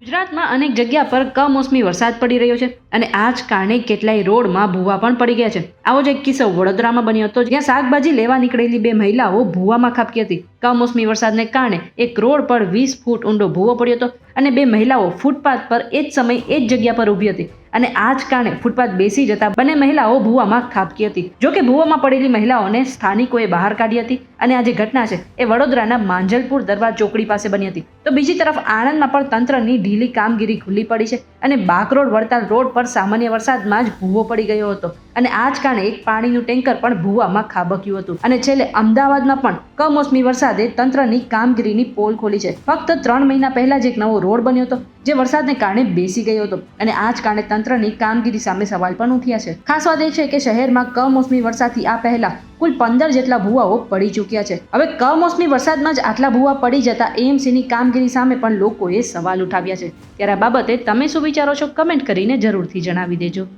ગુજરાતમાં અનેક જગ્યા પર કમોસમી વરસાદ પડી રહ્યો છે અને આ જ કારણે કેટલાય રોડમાં ભૂવા પણ પડી ગયા છે. આવો જ એક કિસ્સો વડોદરામાં બન્યો હતો, જ્યાં શાકભાજી લેવા નીકળેલી બે મહિલાઓ ભૂવામાં ખાબકી હતી. કમોસમી વરસાદને કારણે એક રોડ પર 20 ફૂટ ઊંડો ભૂવો પડ્યો હતો અને બે મહિલાઓ ફૂટપાથ પર એ જ સમયે એ જ જગ્યા પર ઊભી હતી અને આ જ કારણે ફૂટપાથ બેસી જતા બંને મહિલાઓ ભૂવામાં ખાબકી હતી. જોકે ભૂવામાં પડેલી મહિલાઓને સ્થાનિકોએ બહાર કાઢી હતી અને આ જે ઘટના છે એ વડોદરાના માંજલપુર દરબાર ચોકડી પાસે બની હતી. તો બીજી તરફ આણંદમાં પણ તંત્રની ઢીલી કામગીરી ખુલ્લી પડી છે અને બાકરોડ વડતાલ રોડ પર સામાન્ય વરસાદમાં જ ભૂવો પડી ગયો હતો અને આ જ કારણે એક પાણીનું ટેન્કર પણ ભૂવામાં ખાબક્યું હતું. અને છેલ્લે અમદાવાદમાં પણ કમોસમી વરસાદે તંત્રની કામગીરીની પોલ ખોલી છે. ફક્ત 3 મહિના પહેલા જ એક નવો રોડ બન્યો હતો જે વરસાદને કારણે બેસી ગયો હતો અને આ જ કારણે તંત્રની કામગીરી સામે સવાલ પણ ઉઠ્યા છે. ખાસ વાત એ છે કે શહેરમાં કમોસમી વરસાદથી આ પહેલા કુલ 15 જેટલા ભૂવાઓ પડી ચૂક્યા છે. હવે કમોસમી વરસાદમાં જ આટલા ભૂવા પડી જતા એએમસીની કામગીરી સામે પણ લોકોએ સવાલ ઉઠાવ્યા છે. ત્યારે આ બાબતે તમે શું વિચારો છો, કમેન્ટ કરીને જરૂરથી જણાવી દેજો.